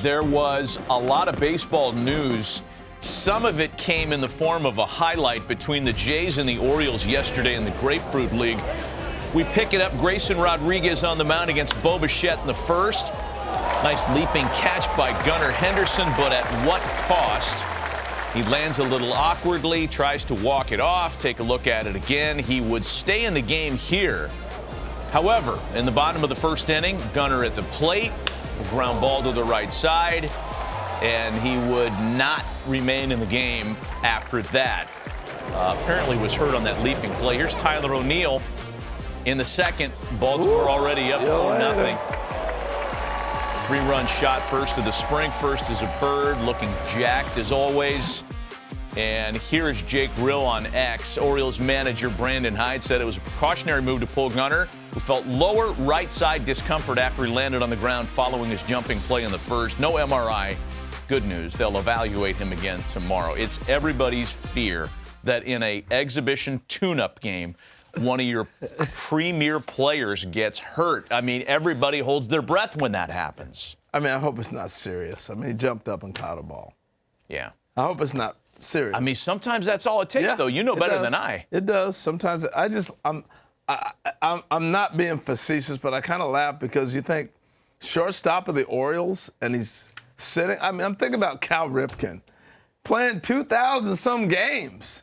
There was a lot of baseball news. Some of it came in the form of a highlight between the Jays and the Orioles yesterday in the Grapefruit League. We pick it up. Grayson Rodriguez on the mound against Bo Bichette in the first. Nice leaping catch by Gunnar Henderson, but at what cost? He lands a little awkwardly, tries to walk it off. Take a look at it again. He would stay in the game here. However, in the bottom of the first inning, Gunnar at the plate, ground ball to the right side, and he would not remain in the game after that. Apparently was hurt on that leaping play. Here's Tyler O'Neill in the second. Baltimore already up 4-0. 3-run shot first of the spring. First is a bird, looking jacked as always. And here is Jake Rill on X. Orioles manager Brandon Hyde said it was a precautionary move to pull Gunnar, who felt lower right side discomfort after he landed on the ground following his jumping play in the first. No MRI. Good news. They'll evaluate him again tomorrow. It's everybody's fear that in an exhibition tune-up game, one of your premier players gets hurt. I mean, everybody holds their breath when that happens. I mean, I hope it's not serious. I mean, he jumped up and caught a ball. Yeah. I hope it's not serious. I mean, sometimes that's all it takes, though. You know better than I. It does. Sometimes I'm not being facetious, but I kind of laugh because you think shortstop of the Orioles, and he's sitting. I mean, I'm thinking about Cal Ripken playing 2,000-some games.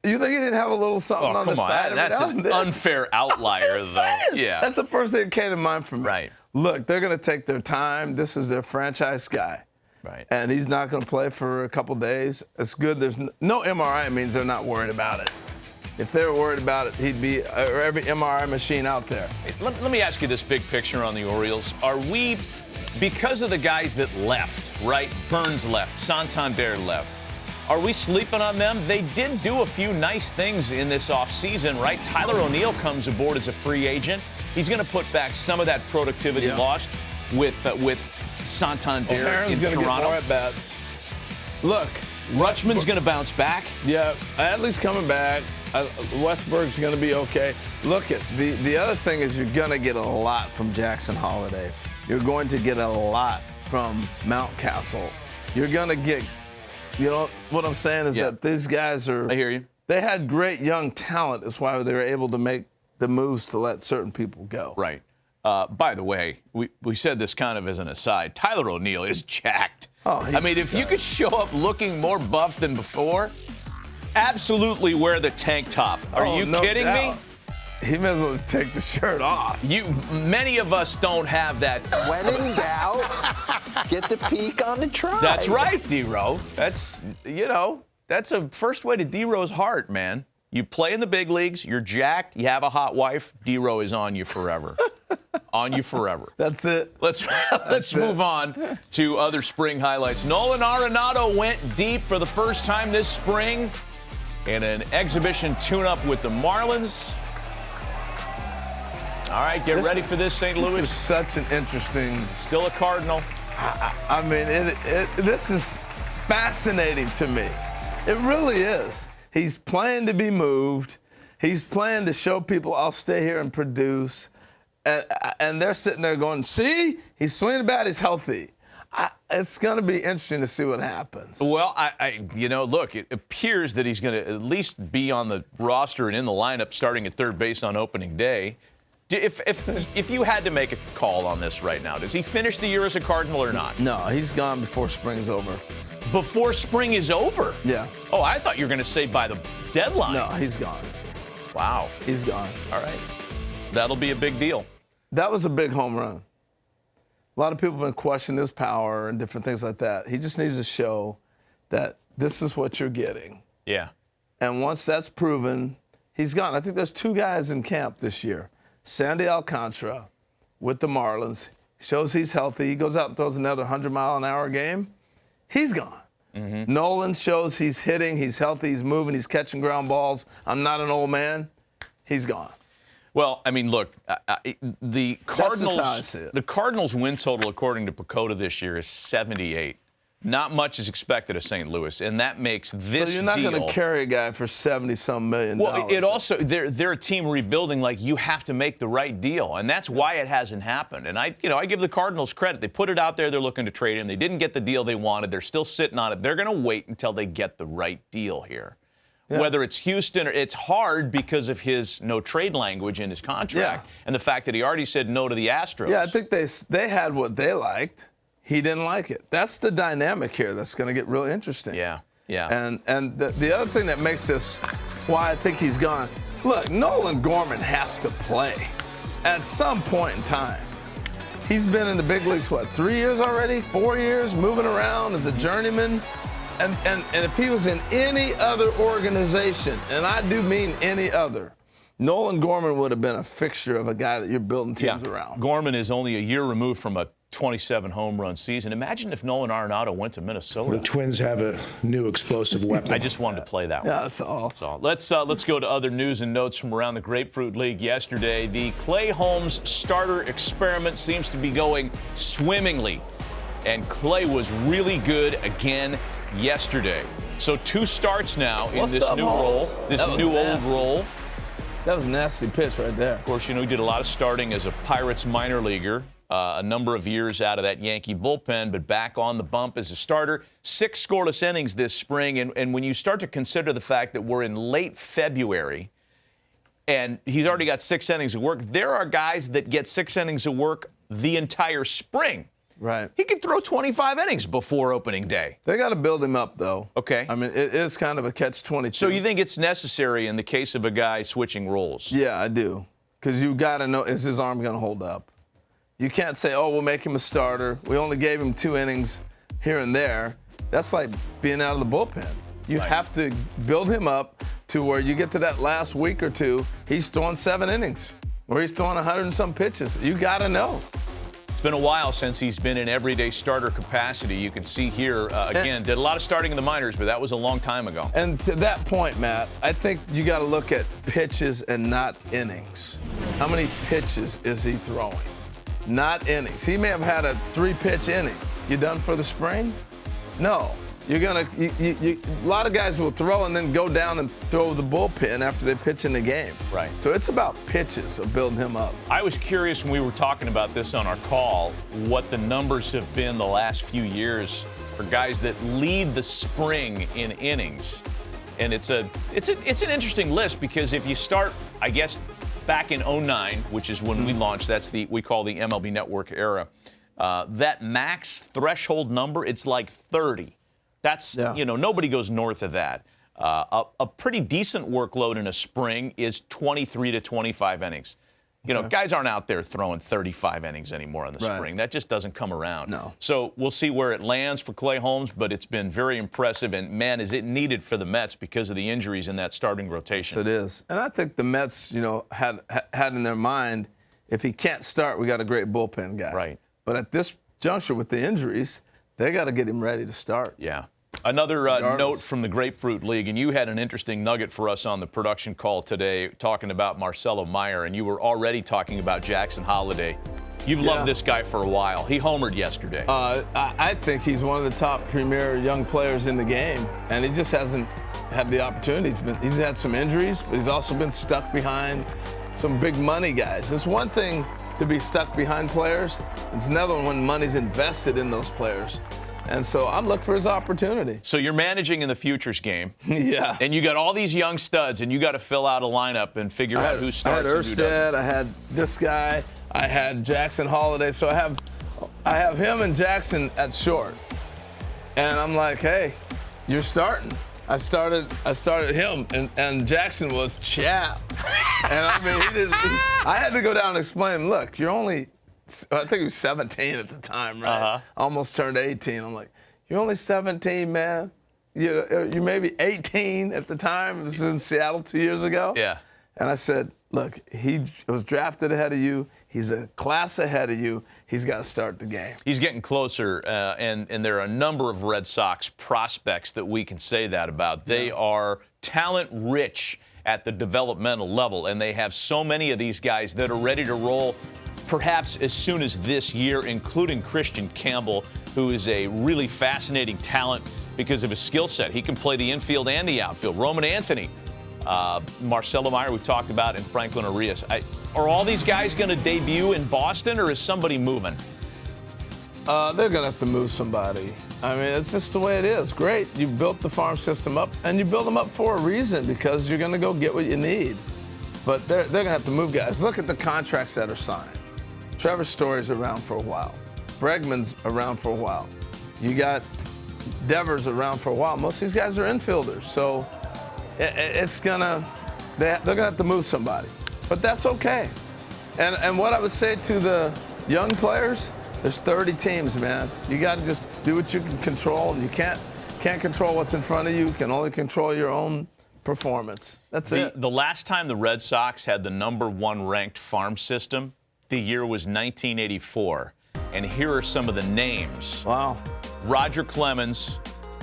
You think he didn't have a little something on the side? That's an unfair outlier, though. Yeah. That's the first thing that came to mind for me. Right. Look, they're going to take their time. This is their franchise guy. Right. And he's not going to play for a couple days. It's good. There's no MRI. Means they're not worried about it. If they were worried about it, he'd be every MRI machine out there. Let me ask you this big picture on the Orioles. Are we, because of the guys that left, right? Burns left, Santander left. Are we sleeping on them? They did do a few nice things in this offseason, right? Tyler O'Neill comes aboard as a free agent. He's going to put back some of that productivity lost with Santander in Toronto. He's going to get more at-bats. Look. Rutschman's going to bounce back. Yeah, Adley's coming back. Westberg's going to be okay. Look, the other thing is you're going to get a lot from Jackson Holliday. You're going to get a lot from Mountcastle. You're going to get, you know, what I'm saying is that these guys are. I hear you. They had great young talent. That's why they were able to make the moves to let certain people go. Right. By the way, we said this kind of as an aside. Tyler O'Neill is jacked. Oh, I mean, if you could show up looking more buff than before, absolutely wear the tank top. Are you kidding me? He may as well take the shirt off. Many of us don't have that. When in doubt, get the peak on the try. That's right, D-Row. That's a first way to D-Row's heart, man. You play in the big leagues, you're jacked, you have a hot wife, D-Row is on you forever. On you forever. That's it. Let's move on to other spring highlights. Nolan Arenado went deep for the first time this spring in an exhibition tune-up with the Marlins. All right, get ready for this, St. Louis. This is such an interesting. Still a Cardinal. I mean, this is fascinating to me. It really is. He's playing to be moved. He's playing to show people I'll stay here and produce. And they're sitting there going, see, he's swinging the bat, he's healthy. It's going to be interesting to see what happens. Well, look, it appears that he's going to at least be on the roster and in the lineup starting at third base on opening day. If you had to make a call on this right now, does he finish the year as a Cardinal or not? No, he's gone before spring's over. Before spring is over? Yeah. Oh, I thought you were going to say by the deadline. No, he's gone. Wow. He's gone. All right. That'll be a big deal. That was a big home run. A lot of people have been questioning his power and different things like that. He just needs to show that this is what you're getting. Yeah. And once that's proven, he's gone. I think there's two guys in camp this year. Sandy Alcantara with the Marlins. Shows he's healthy. He goes out and throws another 100-mile-an-hour game. He's gone. Mm-hmm. Nolan shows he's hitting, he's healthy, he's moving, he's catching ground balls. I'm not an old man. He's gone. Well, I mean, look, the Cardinals' That's just how I see it. The Cardinals' win total, according to Pacoda this year, is 78. Not much is expected of St. Louis, and that makes this So you're not deal. going to carry a guy for $70-some million. Well, it also they're a team rebuilding. Like, you have to make the right deal, and that's why it hasn't happened. And I give the Cardinals credit. They put it out there. They're looking to trade him. They didn't get the deal they wanted. They're still sitting on it. They're going to wait until they get the right deal here. Yeah. Whether it's Houston or it's hard because of his no trade language in his contract and the fact that he already said no to the Astros. Yeah, I think they had what they liked. He didn't like it. That's the dynamic here that's going to get real interesting. Yeah, yeah. And the other thing that makes this why I think he's gone, look, Nolan Gorman has to play at some point in time. He's been in the big leagues, 3 years already? 4 years, moving around as a journeyman. And if he was in any other organization, and I do mean any other, Nolan Gorman would have been a fixture of a guy that you're building teams around. Gorman is only a year removed from a 27 home run season. Imagine if Nolan Arenado went to Minnesota. The Twins have a new explosive weapon. I just wanted to play that one. Yeah, that's all. That's all. Let's go to other news and notes from around the Grapefruit League yesterday. The Clay Holmes starter experiment seems to be going swimmingly, and Clay was really good again yesterday. So 2 starts now in this new role, this new old role. That was a nasty pitch right there. Of course, he did a lot of starting as a Pirates minor leaguer. A number of years out of that Yankee bullpen, but back on the bump as a starter. 6 scoreless innings this spring, and when you start to consider the fact that we're in late February and he's already got 6 innings of work, there are guys that get 6 innings of work the entire spring. Right. He could throw 25 innings before opening day. They got to build him up, though. Okay. I mean, it is kind of a catch-22. So you think it's necessary in the case of a guy switching roles? Yeah, I do. Because you got to know, is his arm going to hold up? You can't say, oh, we'll make him a starter. We only gave him 2 innings here and there. That's like being out of the bullpen. You have to build him up to where you get to that last week or 2, he's throwing 7 innings, or he's throwing 100 and some pitches. You got to know. It's been a while since he's been in everyday starter capacity. You can see here, again, did a lot of starting in the minors, but that was a long time ago. And to that point, Matt, I think you got to look at pitches and not innings. How many pitches is he throwing? Not innings. He may have had a 3-pitch inning. You done for the spring? No. You're gonna. A lot of guys will throw and then go down and throw the bullpen after they pitch in the game. Right. So it's about pitches of building him up. I was curious when we were talking about this on our call, what the numbers have been the last few years for guys that lead the spring in innings, and it's an interesting list because if you start, I guess, back in 09, which is when we launched, that's we call the MLB Network era. That max threshold number, it's like 30. That's, nobody goes north of that. A pretty decent workload in a spring is 23 to 25 innings. Guys aren't out there throwing 35 innings anymore in the spring. That just doesn't come around. No. So we'll see where it lands for Clay Holmes, but it's been very impressive. And, man, is it needed for the Mets because of the injuries in that starting rotation. Yes, it is. And I think the Mets, had in their mind, if he can't start, we got a great bullpen guy. Right. But at this juncture with the injuries, they got to get him ready to start. Yeah. Another note from the Grapefruit League, and you had an interesting nugget for us on the production call today talking about Marcelo Meyer, and you were already talking about Jackson Holliday. You've loved this guy for a while. He homered yesterday. I think he's one of the top premier young players in the game, and he just hasn't had the opportunity. He's had some injuries, but he's also been stuck behind some big money guys. It's one thing to be stuck behind players. It's another one when money's invested in those players. And so I'm looking for his opportunity. So you're managing in the futures game. Yeah. And you got all these young studs, and you got to fill out a lineup and figure out who starts and who doesn't. I had Erstad, I had this guy, I had Jackson Holliday. So I have him and Jackson at short. And I'm like, hey, you're starting. I started him, and Jackson was chapped. And I mean, I had to go down and explain him, look, you're only, I think he was 17 at the time, right? Almost turned 18. I'm like, you're only 17, man. You may be 18 at the time. It was in Seattle 2 years ago. Yeah. And I said, look, he was drafted ahead of you. He's a class ahead of you. He's got to start the game. He's getting closer, and there are a number of Red Sox prospects that we can say that about. They are talent-rich at the developmental level, and they have so many of these guys that are ready to roll perhaps as soon as this year, including Christian Campbell. who is a really fascinating talent because of his skill set. He can play the infield and the outfield. Roman Anthony, Marcelo Meyer, we talked about, and Franklin Arias. Are all these guys going to debut in Boston, or is somebody moving? They're going to have to move somebody. I mean, it's just the way it is. Great. You built the farm system up, and you build them up for a reason because you're going to go get what you need. But they're going to have to move guys. Look at the contracts that are signed. Trevor Story's around for a while. Bregman's around for a while. You got Devers around for a while. Most of these guys are infielders. So it's going to, they're going to have to move somebody. But that's okay. And what I would say to the young players, there's 30 teams, man. You got to just do what you can control, and you can't control what's in front of you. You can only control your own performance. That's it. The last time the Red Sox had the #1 ranked farm system, the year was 1984. And here are some of the names. Wow. Roger Clemens,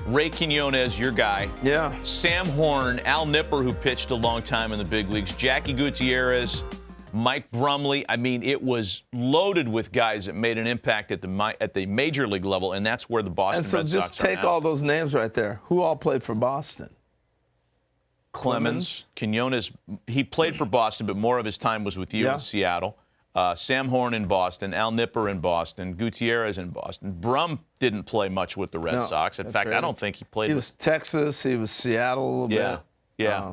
Ray Quinones, your guy. Yeah. Sam Horn, Al Nipper, who pitched a long time in the big leagues, Jackie Gutierrez, Mike Brumley. I mean, it was loaded with guys that made an impact at the major league level, and that's where the Boston Red Sox are now. And so just take all those names right there. Who all played for Boston? Clemens, Quinones, he played for Boston, but more of his time was with you in Seattle. Sam Horn in Boston, Al Nipper in Boston, Gutierrez in Boston. Brum didn't play much with the Red Sox. In fact, I don't think he played. He was Texas. He was Seattle a little bit. Yeah.